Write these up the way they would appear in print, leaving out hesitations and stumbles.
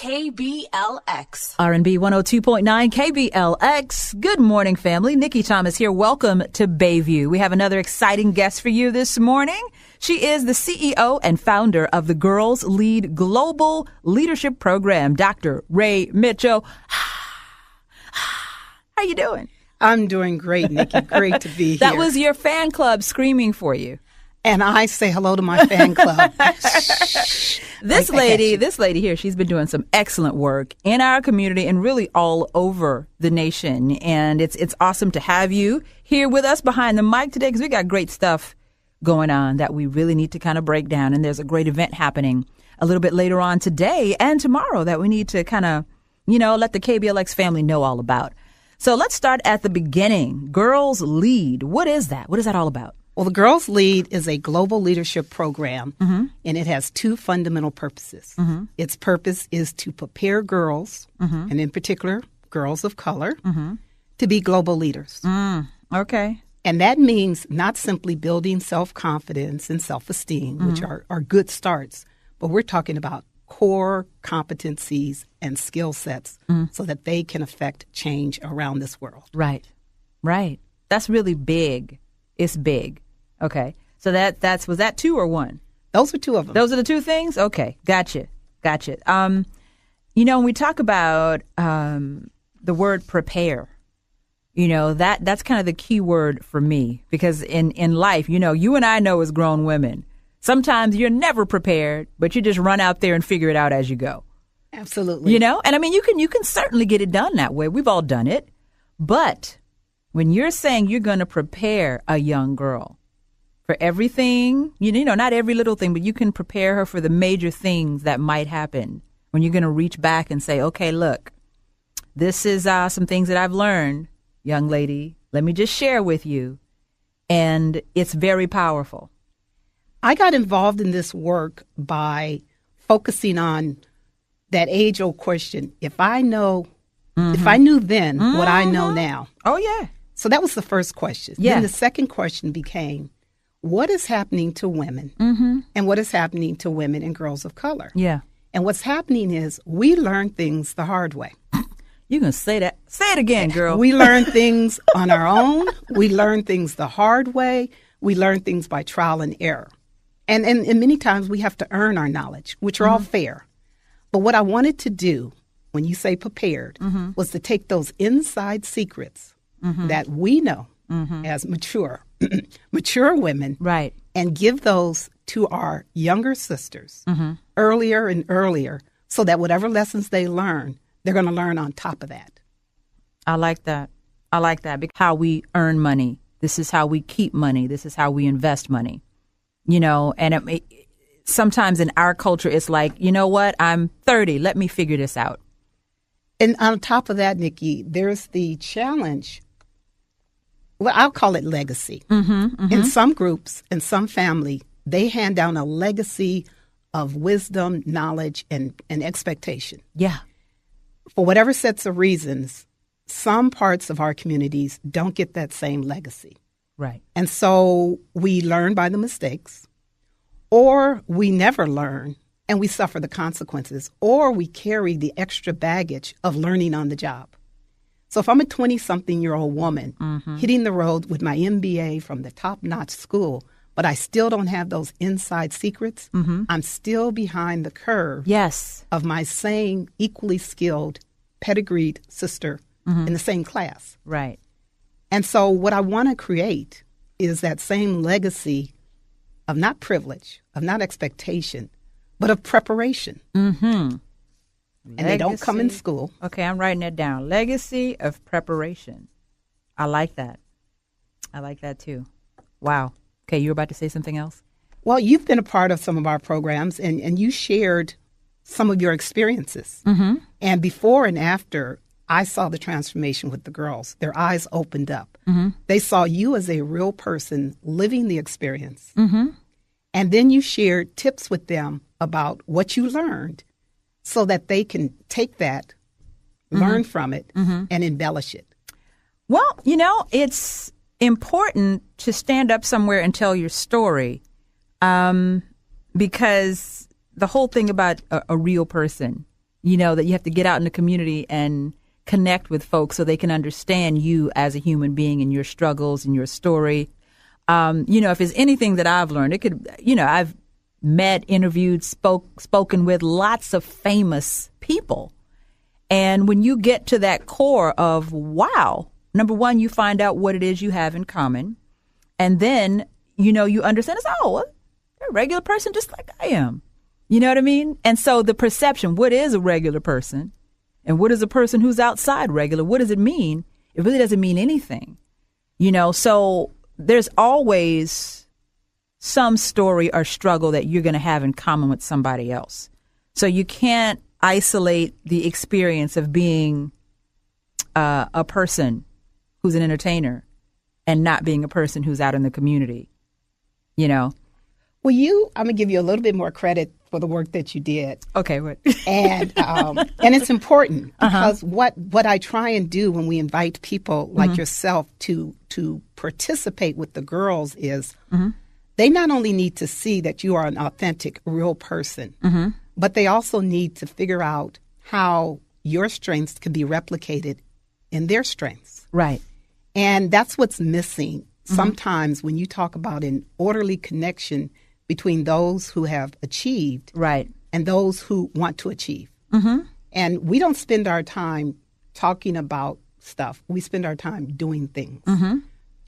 KBLX. R&B 102.9 KBLX. Good morning, family. Nikki Thomas here. Welcome to Bayview. We have another exciting guest for you this morning. She is the CEO and founder of the Girls Lead Global Leadership Program, Dr. Raye Mitchell. How you doing? I'm doing great, Nikki. Great to be here. That was your fan club screaming for you. And I say hello to my fan club. This lady here, she's been doing some excellent work in our community and really all over the nation. And it's awesome to have you here with us behind the mic today because we got great stuff going on that we really need to kind of break down. And there's a great event happening a little bit later on today and tomorrow that we need to kind of, let the KBLX family know all about. So let's start at the beginning. Girls Lead. What is that? What is that all about? Well, the Girls Lead is a global leadership program, and it has two fundamental purposes. Its purpose is to prepare girls, and in particular, girls of color, to be global leaders. Okay. And that means not simply building self-confidence and self-esteem, which are good starts, but we're talking about core competencies and skill sets so that they can affect change around this world. Right. That's really big. It's big. Okay. So was that two or one? Those are two of them. Those are the two things? Okay. Gotcha. When we talk about the word prepare, that's kind of the key word for me because in life, you and I know as grown women, sometimes you're never prepared, but you just run out there and figure it out as you go. Absolutely. And I mean, you can certainly get it done that way. We've all done it. But when you're saying you're going to prepare a young girl for everything, not every little thing, but you can prepare her for the major things that might happen when you're going to reach back and say, okay, look, this is some things that I've learned, young lady. Let me just share with you. And it's very powerful. I got involved in this work by focusing on that age-old question. If I knew then what I know now. Oh, yeah. So that was the first question. Yeah. Then the second question became, what is happening to women and what is happening to women and girls of color? Yeah. And what's happening is we learn things the hard way. You can say that. Say it again, girl. We learn things on our own. We learn things the hard way. We learn things by trial and error. And many times we have to earn our knowledge, which are all fair. But what I wanted to do, when you say prepared, was to take those inside secrets that we know as mature women, right, and give those to our younger sisters earlier and earlier so that whatever lessons they learn, they're going to learn on top of that. I like that. Because how we earn money. This is how we keep money. This is how we invest money. And sometimes in our culture, it's like, you know what? I'm 30. Let me figure this out. And on top of that, Nikki, there's the challenge. Well, I'll call it legacy. In some groups, in some family, they hand down a legacy of wisdom, knowledge, and expectation. Yeah. For whatever sets of reasons, some parts of our communities don't get that same legacy. Right. And so we learn by the mistakes, or we never learn and we suffer the consequences, or we carry the extra baggage of learning on the job. So if I'm a 20-something-year-old woman hitting the road with my MBA from the top-notch school, but I still don't have those inside secrets, I'm still behind the curve of my same equally skilled, pedigreed sister in the same class. Right. And so what I want to create is that same legacy of not privilege, of not expectation, but of preparation. And they don't come in school. Okay, I'm writing that down. Legacy of preparation. I like that. I like that too. Wow. Okay, you were about to say something else? Well, you've been a part of some of our programs, and you shared some of your experiences. And before and after, I saw the transformation with the girls. Their eyes opened up. They saw you as a real person living the experience. And then you shared tips with them about what you learned so that they can take that, learn from it, and embellish it. Well, it's important to stand up somewhere and tell your story because the whole thing about a real person that you have to get out in the community and connect with folks so they can understand you as a human being and your struggles and your story. If there's anything that I've learned, it could, I've met, interviewed, spoken with lots of famous people. And when you get to that core of, wow, number one, you find out what it is you have in common. And then, you understand it's, they're a regular person just like I am. You know what I mean? And so the perception, what is a regular person and what is a person who's outside regular? What does it mean? It really doesn't mean anything. So there's always some story or struggle that you're going to have in common with somebody else. So you can't isolate the experience of being a person who's an entertainer and not being a person who's out in the community, Well, I'm going to give you a little bit more credit for the work that you did. Okay, what? And it's important because what I try and do when we invite people like yourself to participate with the girls is they not only need to see that you are an authentic, real person, but they also need to figure out how your strengths can be replicated in their strengths. Right. And that's what's missing sometimes when you talk about an orderly connection between those who have achieved and those who want to achieve. And we don't spend our time talking about stuff. We spend our time doing things.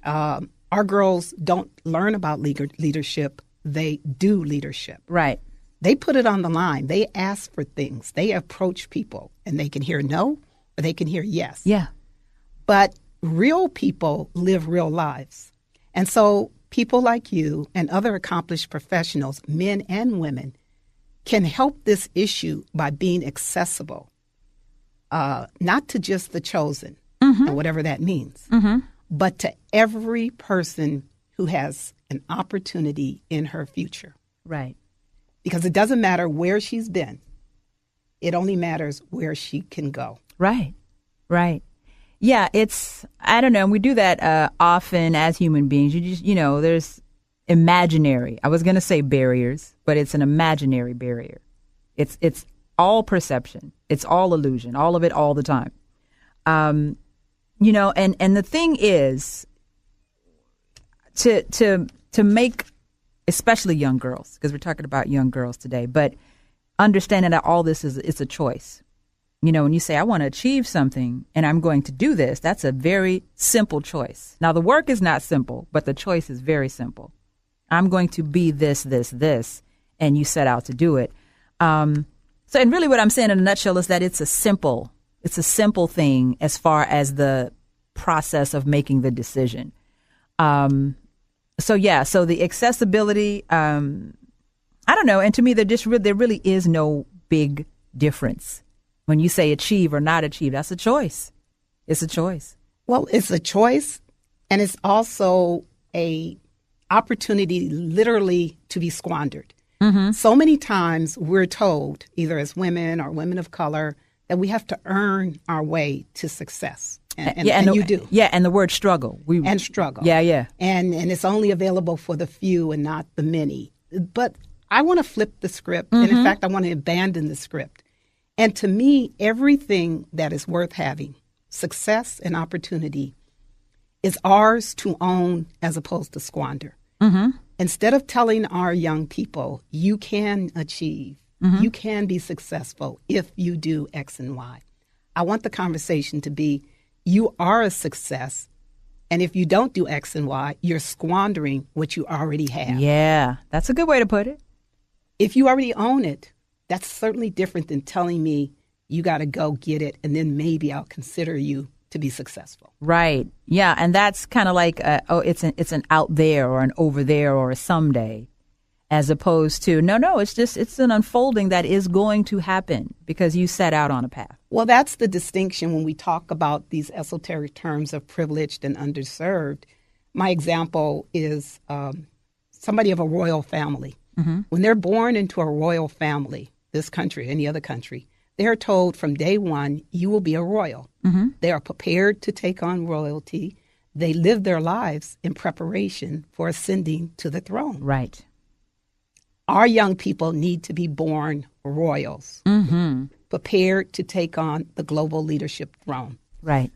Our girls don't learn about leadership. They do leadership. Right. They put it on the line. They ask for things. They approach people, and they can hear no or they can hear yes. Yeah. But real people live real lives. And so people like you and other accomplished professionals, men and women, can help this issue by being accessible, not to just the chosen, and whatever that means, but to every person who has an opportunity in her future. Right. Because it doesn't matter where she's been. It only matters where she can go. Right. Right. Yeah, I don't know, we do that often as human beings. You just, there's imaginary, I was going to say barriers, but it's an imaginary barrier. It's all perception. It's all illusion, all of it all the time. And the thing is to make, especially young girls, because we're talking about young girls today, but understanding that all this it's a choice. When you say, I want to achieve something and I'm going to do this, that's a very simple choice. Now, the work is not simple, but the choice is very simple. I'm going to be this, and you set out to do it. And really what I'm saying in a nutshell is that it's a simple thing as far as the process of making the decision. So the accessibility, I don't know. And to me, there really is no big difference. When you say achieve or not achieve, that's a choice. It's a choice. Well, it's a choice, and it's also a opportunity literally to be squandered. So many times we're told, either as women or women of color, that we have to earn our way to success. And you do. Yeah, and the word struggle. And struggle. Yeah. And it's only available for the few and not the many. But I want to flip the script, and in fact, I want to abandon the script. And to me, everything that is worth having, success and opportunity, is ours to own as opposed to squander. Instead of telling our young people, you can achieve, you can be successful if you do X and Y, I want the conversation to be, you are a success, and if you don't do X and Y, you're squandering what you already have. Yeah, that's a good way to put it. If you already own it, that's certainly different than telling me you got to go get it, and then maybe I'll consider you to be successful. Right. Yeah, and that's kind of like, it's an out there or an over there or a someday, as opposed to, no, it's an unfolding that is going to happen because you set out on a path. Well, that's the distinction when we talk about these esoteric terms of privileged and underserved. My example is somebody of a royal family. When they're born into a royal family, this country, any other country, they're told from day one, you will be a royal. They are prepared to take on royalty. They live their lives in preparation for ascending to the throne. Right. Our young people need to be born royals. prepared to take on the global leadership throne. Right.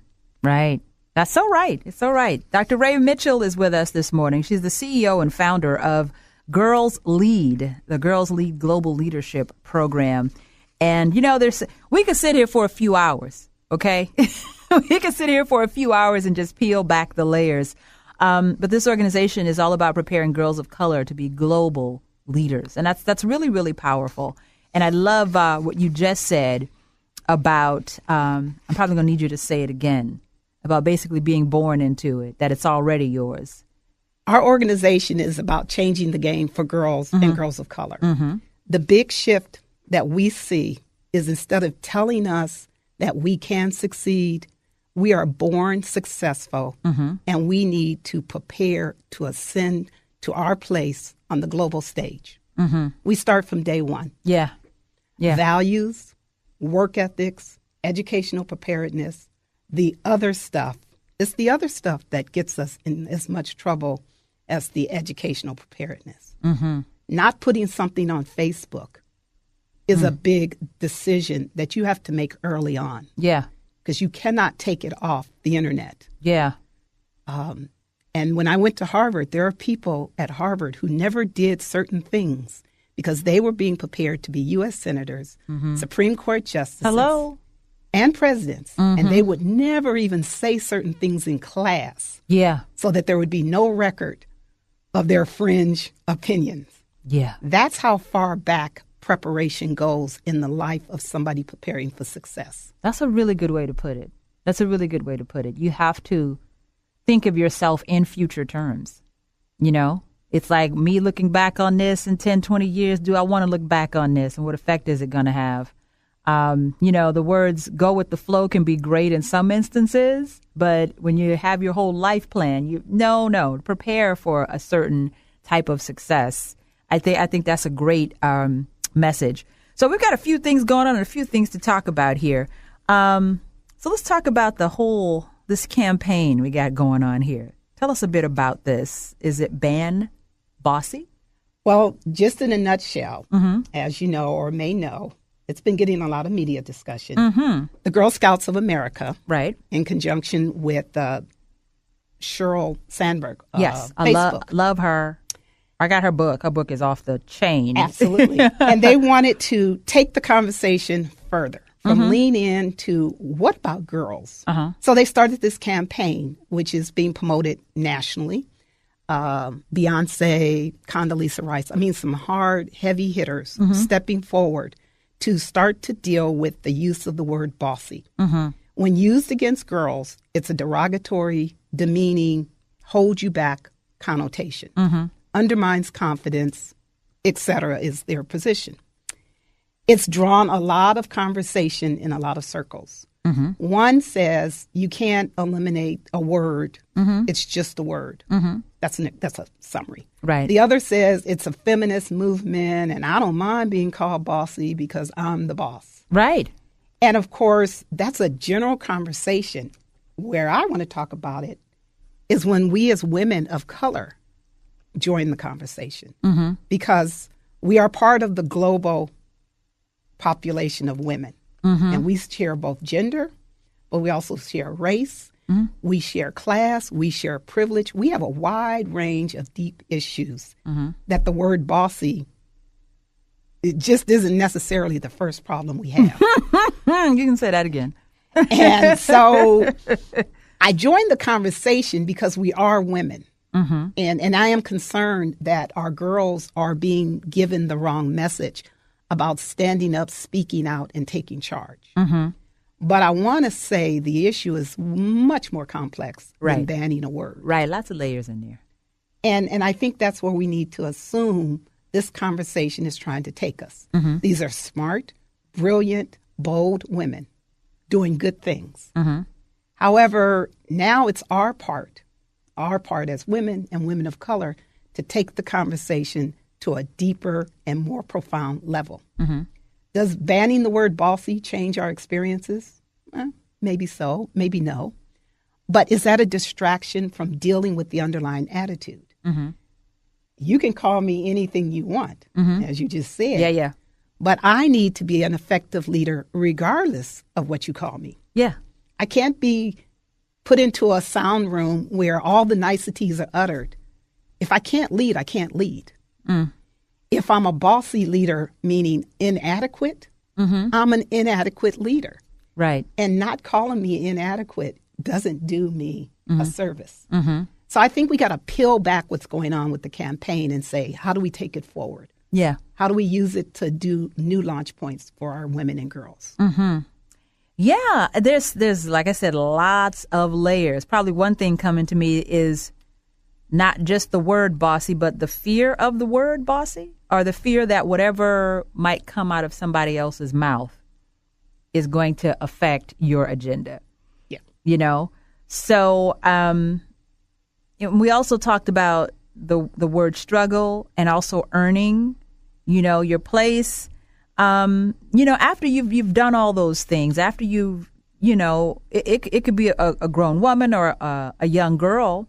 That's so right. It's so right. Dr. Raye Mitchell is with us this morning. She's the CEO and founder of Girls Lead, the Girls Lead Global Leadership Program. And, we could sit here for a few hours, okay? We could sit here for a few hours and just peel back the layers. But this organization is all about preparing girls of color to be global leaders. And that's really, really powerful. And I love what you just said about, I'm probably going to need you to say it again, about basically being born into it, that it's already yours. Our organization is about changing the game for girls and girls of color. The big shift that we see is instead of telling us that we can succeed, we are born successful, and we need to prepare to ascend to our place on the global stage. We start from day one. Yeah. Values, work ethics, educational preparedness, the other stuff. It's the other stuff that gets us in as much trouble as the educational preparedness. Not putting something on Facebook is a big decision that you have to make early on. Yeah. Because you cannot take it off the internet. Yeah. And when I went to Harvard, there are people at Harvard who never did certain things because they were being prepared to be U.S. senators, Supreme Court justices, and presidents. And they would never even say certain things in class. Yeah. So that there would be no record of their fringe opinions. Yeah. That's how far back preparation goes in the life of somebody preparing for success. That's a really good way to put it. You have to think of yourself in future terms. It's like me looking back on this in 10, 20 years. Do I want to look back on this? And what effect is it going to have? The words go with the flow can be great in some instances, but when you have your whole life plan, prepare for a certain type of success. I think that's a great message. So we've got a few things going on and a few things to talk about here. So let's talk about this campaign we got going on here. Tell us a bit about this. Is it Ban Bossy? Well, just in a nutshell, as you know or may know, it's been getting a lot of media discussion. The Girl Scouts of America, right, in conjunction with Sheryl Sandberg. Yes, Facebook. I love her. I got her book. Her book is off the chain. Absolutely. And they wanted to take the conversation further from lean in to what about girls? So they started this campaign, which is being promoted nationally. Beyonce, Condoleezza Rice, some hard, heavy hitters stepping forward to start to deal with the use of the word bossy. When used against girls, it's a derogatory, demeaning, hold you back connotation. Undermines confidence, etc. is their position. It's drawn a lot of conversation in a lot of circles. One says you can't eliminate a word. It's just a word. That's a summary. Right. The other says it's a feminist movement, and I don't mind being called bossy because I'm the boss. Right. And, of course, that's a general conversation. Where I want to talk about it is when we as women of color join the conversation. Because we are part of the global population of women. And we share both gender, but we also share race. We share class. We share privilege. We have a wide range of deep issues that the word bossy, it just isn't necessarily the first problem we have. You can say that again. And so I joined the conversation because we are women. And I am concerned that our girls are being given the wrong message about standing up, speaking out, and taking charge. But I want to say the issue is much more complex than banning a word. Right, lots of layers in there. And I think that's where we need to assume this conversation is trying to take us. These are smart, brilliant, bold women doing good things. However, now it's our part as women and women of color to take the conversation to a deeper and more profound level. Does banning the word bossy change our experiences? Maybe so, maybe no. But is that a distraction from dealing with the underlying attitude? You can call me anything you want, as you just said. Yeah. But I need to be an effective leader regardless of what you call me. Yeah. I can't be put into a sound room where all the niceties are uttered. If I can't lead, I can't lead. If I'm a bossy leader, meaning inadequate, I'm an inadequate leader. Right. And not calling me inadequate doesn't do me a service. So I think we got to peel back what's going on with the campaign and say, how do we take it forward? Yeah. How do we use it to do new launch points for our women and girls? Yeah, there's like I said, lots of layers. Probably one thing coming to me is not just the word bossy, but the fear of the word bossy, or the fear that whatever might come out of somebody else's mouth is going to affect your agenda. Yeah. You know? So we also talked about the word struggle and also earning, your place. After you've done all those things, after it could be a grown woman or a young girl.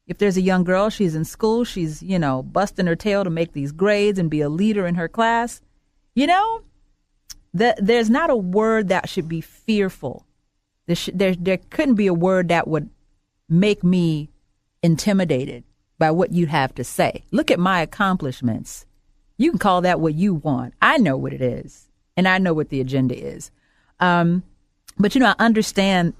If there's a young girl, she's in school, she's, busting her tail to make these grades and be a leader in her class. There's not a word that should be fearful. There couldn't be a word that would make me intimidated by what you have to say. Look at my accomplishments. You can call that what you want. I know what it is, and I know what the agenda is. But, I understand,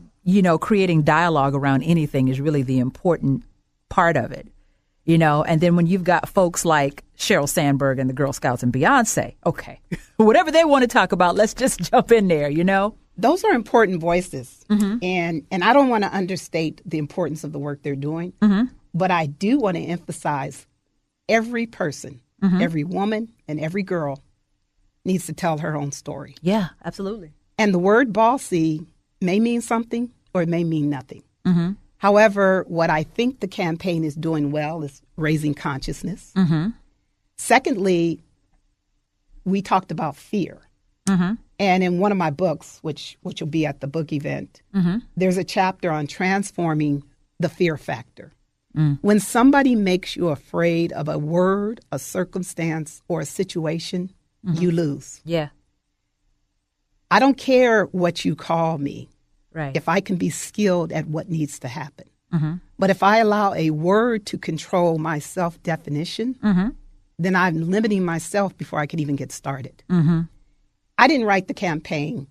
creating dialogue around anything is really the important part of it, and then when you've got folks like Sheryl Sandberg and the Girl Scouts and Beyonce, okay, whatever they want to talk about, let's just jump in there, Those are important voices, and I don't want to understate the importance of the work they're doing, but I do want to emphasize every person, every woman and every girl needs to tell her own story. Yeah, absolutely. And the word bossy may mean something or it may mean nothing. However, what I think the campaign is doing well is raising consciousness. Secondly, we talked about fear. And in one of my books, which will be at the book event, there's a chapter on transforming the fear factor. When somebody makes you afraid of a word, a circumstance, or a situation, you lose. Yeah. I don't care what you call me. Right. If I can be skilled at what needs to happen. But if I allow a word to control my self-definition, then I'm limiting myself before I can even get started. I didn't write the campaign.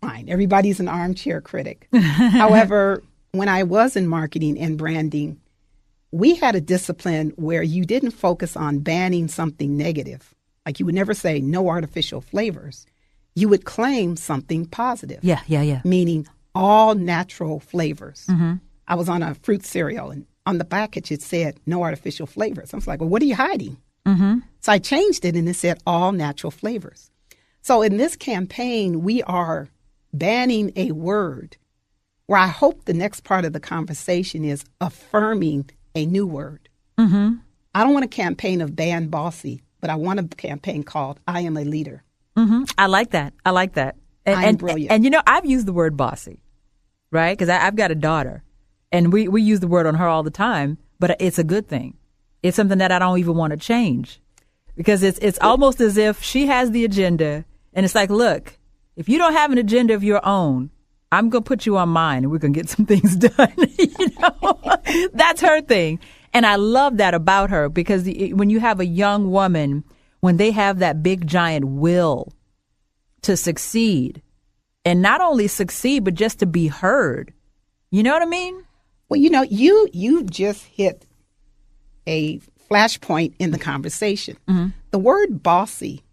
Fine. Everybody's an armchair critic. However, when I was in marketing and branding, we had a discipline where you didn't focus on banning something negative. Like you would never say no artificial flavors. You would claim something positive. Yeah. Meaning all natural flavors. I was on a fruit cereal, and on the package it said no artificial flavors. I was like, well, what are you hiding? So I changed it, and it said all natural flavors. So in this campaign, we are banning a word where I hope the next part of the conversation is affirming a new word. I don't want a campaign of ban bossy, but I want a campaign called I am a leader. I like that. I'm brilliant. And I've used the word bossy, right? Because I've got a daughter, and we use the word on her all the time, but it's a good thing. It's something that I don't even want to change, because it's almost as if she has the agenda, and it's like, look, if you don't have an agenda of your own, I'm going to put you on mine, and we're going to get some things done. That's her thing. And I love that about her, because when you have a young woman, when they have that big giant will to succeed, and not only succeed, but just to be heard. You know what I mean? Well, you just hit a flashpoint in the conversation. The word bossy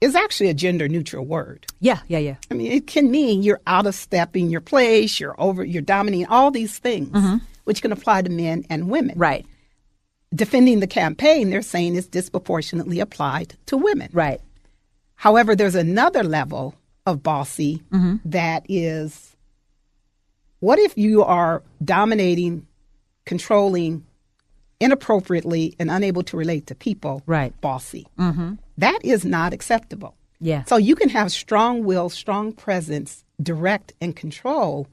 is actually a gender neutral word. Yeah. I mean, it can mean you're out of step in your place, you're dominating, all these things, which can apply to men and women. Right. Defending the campaign, they're saying it's disproportionately applied to women. Right. However, there's another level of bossy that is, what if you are dominating, controlling inappropriately and unable to relate to people? Right. Bossy. That is not acceptable. Yeah. So you can have strong will, strong presence, direct and control,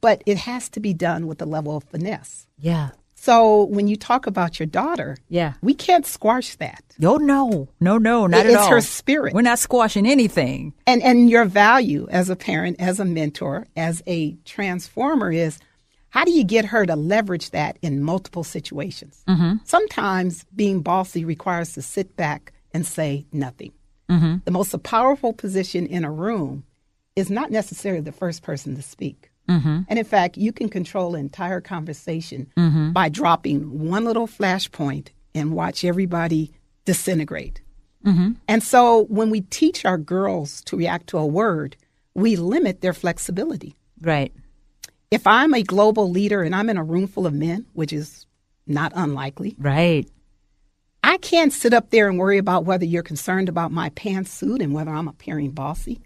but it has to be done with a level of finesse. Yeah. So when you talk about your daughter, Yeah. we can't squash that. Oh, no, not at all. It's her spirit. We're not squashing anything. And your value as a parent, as a mentor, as a transformer is, how do you get her to leverage that in multiple situations? Sometimes being bossy requires to sit back and say nothing. The most powerful position in a room is not necessarily the first person to speak. And in fact, you can control an entire conversation by dropping one little flashpoint and watch everybody disintegrate. And so when we teach our girls to react to a word, we limit their flexibility. Right. If I'm a global leader and I'm in a room full of men, which is not unlikely, Right. I can't sit up there and worry about whether you're concerned about my pantsuit and whether I'm appearing bossy.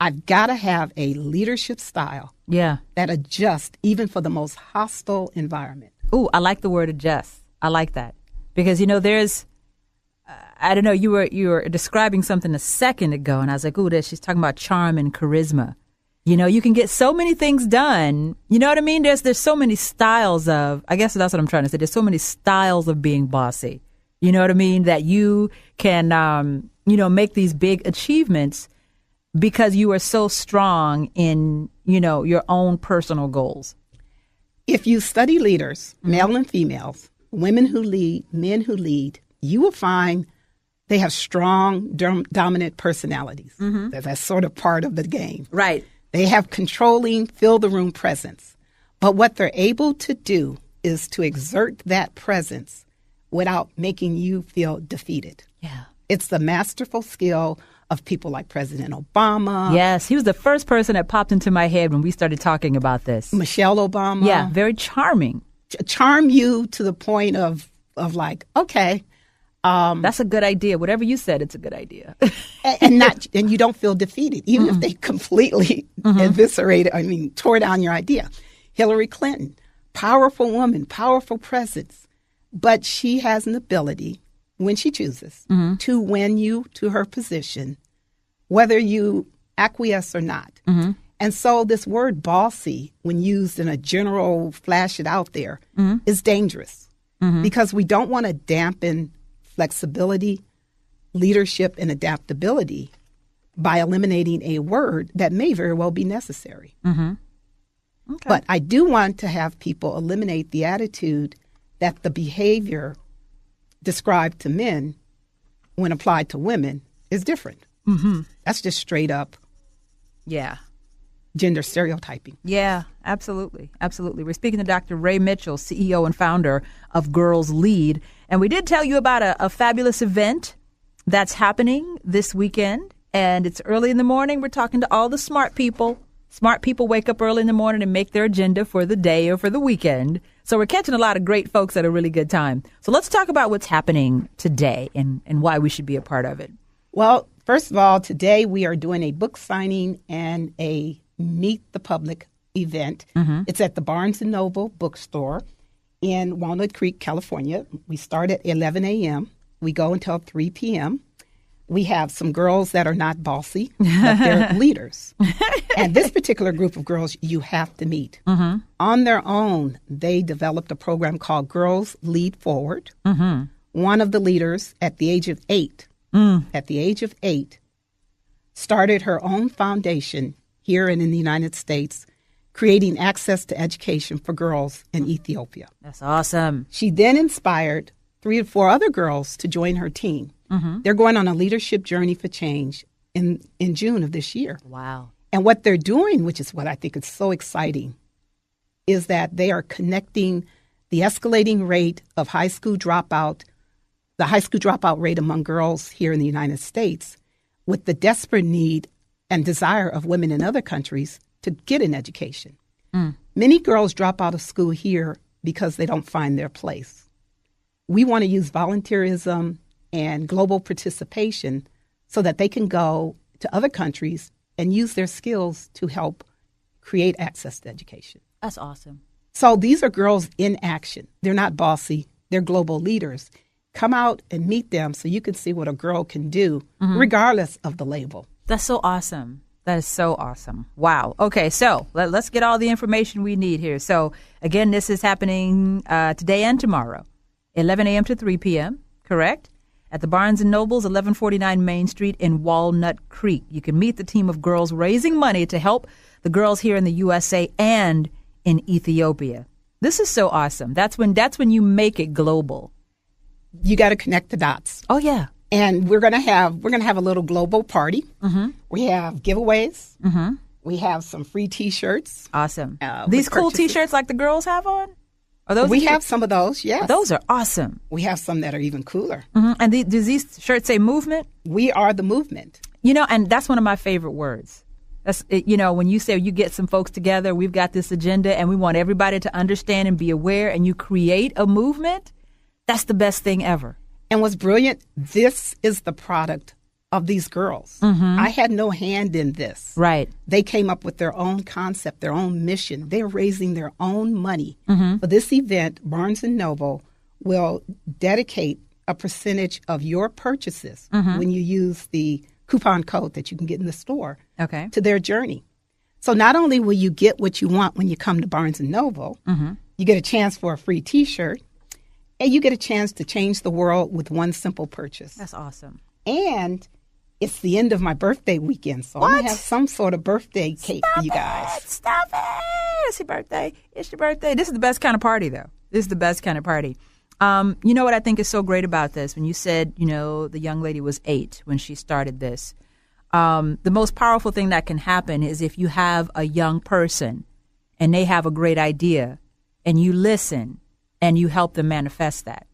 I've got to have a leadership style Yeah. that adjusts even for the most hostile environment. Ooh, I like the word adjust. I like that. Because, you know, there's, I don't know, you were describing something a second ago, and I was like, ooh, she's talking about charm and charisma. You know, you can get so many things done. You know what I mean? There's so many styles of, I guess that's what I'm trying to say. There's so many styles of being bossy. You know what I mean? That you can, you know, make these big achievements because you are so strong in, you know, your own personal goals. If you study leaders, male and females, women who lead, men who lead, you will find they have strong, dominant personalities. That's sort of part of the game. Right. They have controlling, fill-the-room presence. But what they're able to do is to exert that presence without making you feel defeated. Yeah. It's the masterful skill of people like President Obama. Yes, he was the first person that popped into my head when we started talking about this. Michelle Obama. Yeah, very charming. Charm you to the point of like, okay. That's a good idea. Whatever you said, it's a good idea. and you don't feel defeated, even if they completely tore down your idea. Hillary Clinton, powerful woman, powerful presence. But she has an ability, when she chooses, to win you to her position, whether you acquiesce or not. And so this word bossy, when used in a general flash it out there, is dangerous because we don't want to dampen flexibility, leadership, and adaptability by eliminating a word that may very well be necessary. Okay. But I do want to have people eliminate the attitude that the behavior described to men when applied to women is different. That's just straight up gender stereotyping. Yeah, absolutely. Absolutely. We're speaking to Dr. Raye Mitchell, CEO and founder of Girls Lead. And we did tell you about a fabulous event that's happening this weekend. And it's early in the morning. We're talking to all the smart people. Smart people wake up early in the morning and make their agenda for the day or for the weekend. So we're catching a lot of great folks at a really good time. So let's talk about what's happening today and why we should be a part of it. Well, first of all, today we are doing a book signing and a Meet the Public event. It's at the Barnes & Noble bookstore in Walnut Creek, California. We start at 11 a.m. We go until 3 p.m. We have some girls that are not bossy, but they're leaders. And this particular group of girls you have to meet. On their own, they developed a program called Girls Lead Forward. One of the leaders at the age of 8, started her own foundation here and in the United States, creating access to education for girls in Ethiopia. That's awesome. She then inspired 3 or 4 other girls to join her team. They're going on a leadership journey for change in June of this year. Wow. And what they're doing, which is what I think is so exciting, is that they are connecting the escalating rate of the high school dropout rate among girls here in the United States with the desperate need and desire of women in other countries to get an education. Many girls drop out of school here because they don't find their place. We want to use volunteerism and global participation so that they can go to other countries and use their skills to help create access to education. That's awesome. So these are girls in action. They're not bossy. They're global leaders. Come out and meet them so you can see what a girl can do regardless of the label. That's so awesome. That is so awesome. Wow. Okay, so let's get all the information we need here. So, again, this is happening today and tomorrow, 11 a.m. to 3 p.m., correct? At the Barnes & Noble's, 1149 Main Street in Walnut Creek. You can meet the team of girls raising money to help the girls here in the USA and in Ethiopia. This is so awesome. That's when you make it global. You got to connect the dots. Oh, yeah. And we're gonna have a little global party. Mm-hmm. We have giveaways. Mm-hmm. We have some free T-shirts. Awesome. These cool T-shirts like the girls have on? Are those? We have some of those. Yes. Those are awesome. We have some that are even cooler. Mm-hmm. And does these shirts say movement? We are the movement. And that's one of my favorite words. That's when you say you get some folks together, we've got this agenda, and we want everybody to understand and be aware, and you create a movement. That's the best thing ever. And what's brilliant, this is the product of these girls. Mm-hmm. I had no hand in this. Right. They came up with their own concept, their own mission. They're raising their own money. Mm-hmm. For this event, Barnes & Noble will dedicate a percentage of your purchases when you use the coupon code that you can get in the store to their journey. So not only will you get what you want when you come to Barnes & Noble, you get a chance for a free T-shirt, and you get a chance to change the world with one simple purchase. That's awesome. And it's the end of my birthday weekend, so I'm going to have some sort of birthday cake for you guys. Stop it. It's your birthday. It's your birthday. This is the best kind of party, though. This is the best kind of party. You know what I think is so great about this? When you said, the young lady was 8 when she started this. The most powerful thing that can happen is if you have a young person and they have a great idea and you listen and you help them manifest that.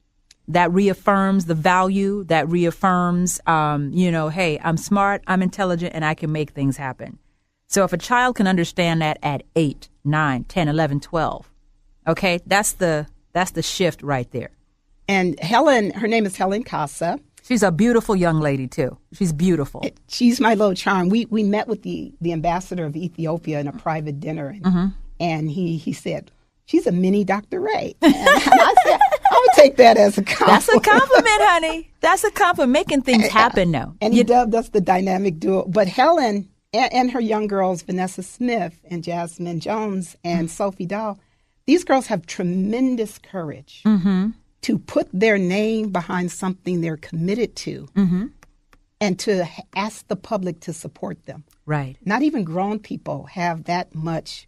That reaffirms the value, that reaffirms, hey, I'm smart, I'm intelligent, and I can make things happen. So if a child can understand that at 8, 9, 10, 11, 12, okay, that's the shift right there. And Helen, her name is Helen Kassa. She's a beautiful young lady, too. She's beautiful. She's my little charm. We met with the ambassador of Ethiopia in a private dinner, and he said, she's a mini Dr. Raye. And I said, I would take that as a compliment. That's a compliment, honey. That's a compliment. Making things happen now. And he dubbed us the dynamic duo. But Helen and her young girls, Vanessa Smith and Jasmine Jones and Sophie Dahl, these girls have tremendous courage to put their name behind something they're committed to and to ask the public to support them. Right. Not even grown people have that much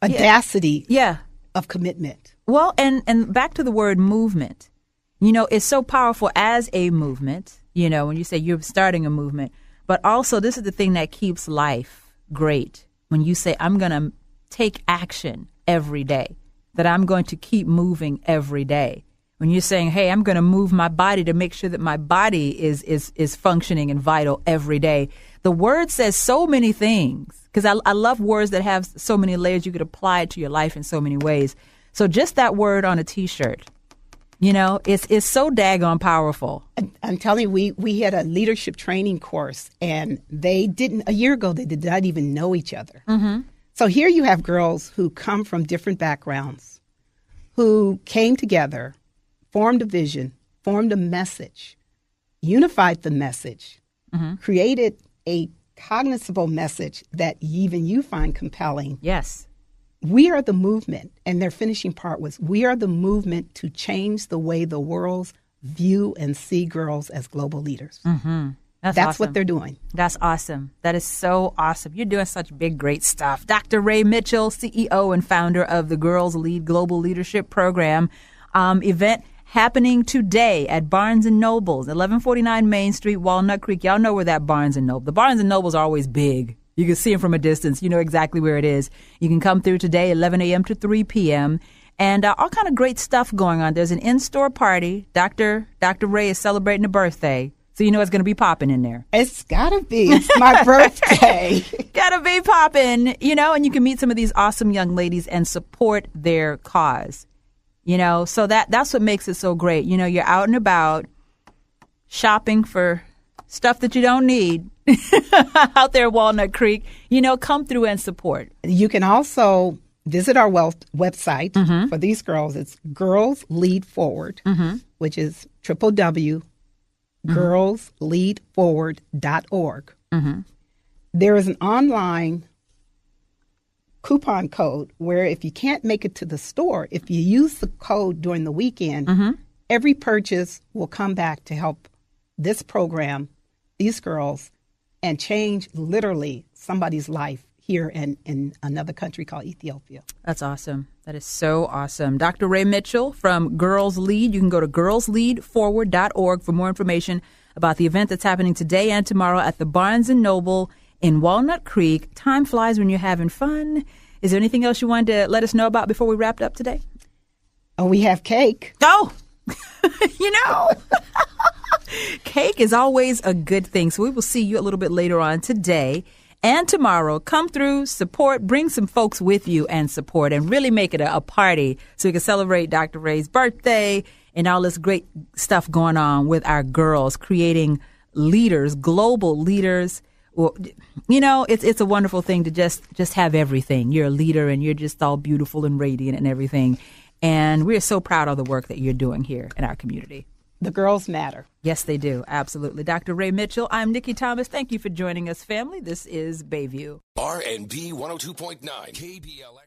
audacity of commitment. Well, and back to the word movement. It's so powerful as a movement, when you say you're starting a movement. But also, this is the thing that keeps life great. When you say, I'm going to take action every day, that I'm going to keep moving every day. When you're saying, hey, I'm going to move my body to make sure that my body is functioning and vital every day. The word says so many things, because I love words that have so many layers. You could apply it to your life in so many ways. So just that word on a T-shirt, it's so daggone powerful. I'm telling you, we had a leadership training course, and a year ago, they did not even know each other. Mm-hmm. So here you have girls who come from different backgrounds, who came together, formed a vision, formed a message, unified the message, created a cognizable message that even you find compelling. Yes. We are the movement, and their finishing part was, we are the movement to change the way the world view and see girls as global leaders. Mm-hmm. That's awesome. What they're doing. That's awesome. That is so awesome. You're doing such big, great stuff. Dr. Raye Mitchell, CEO and founder of the Girls Lead Global Leadership Program. Event happening today at Barnes & Noble's, 1149 Main Street, Walnut Creek. Y'all know where that Barnes & Noble. The Barnes & Nobles are always big. You can see them from a distance. You know exactly where it is. You can come through today, 11 a.m. to 3 p.m., and all kind of great stuff going on. There's an in-store party. Dr. Raye is celebrating a birthday. So you know it's going to be popping in there. It's got to be. It's my birthday. Got to be popping, and you can meet some of these awesome young ladies and support their cause, So that's what makes it so great. You're out and about shopping for stuff that you don't need out there at Walnut Creek. Come through and support. You can also visit our website for these girls. It's Girls Lead Forward, which is www.girlsleadforward.org. There is an online coupon code where if you can't make it to the store, if you use the code during the weekend, every purchase will come back to help this program, these girls, and change literally somebody's life here in another country called Ethiopia. That's awesome. That is so awesome. Dr. Raye Mitchell from Girls Lead. You can go to girlsleadforward.org for more information about the event that's happening today and tomorrow at the Barnes & Noble in Walnut Creek. Time flies when you're having fun. Is there anything else you wanted to let us know about before we wrapped up today? Oh, we have cake. Oh, cake is always a good thing. So we will see you a little bit later on today and tomorrow. Come through, support, bring some folks with you and support, and really make it a party so we can celebrate Dr. Raye's birthday and all this great stuff going on with our girls, creating leaders, global leaders. Well, it's a wonderful thing to just have everything. You're a leader and you're just all beautiful and radiant and everything. And we're so proud of the work that you're doing here in our community. The girls matter. Yes, they do. Absolutely. Dr. Raye Mitchell, I'm Nikki Thomas. Thank you for joining us, family. This is Bayview. R&B 102.9 KBLX.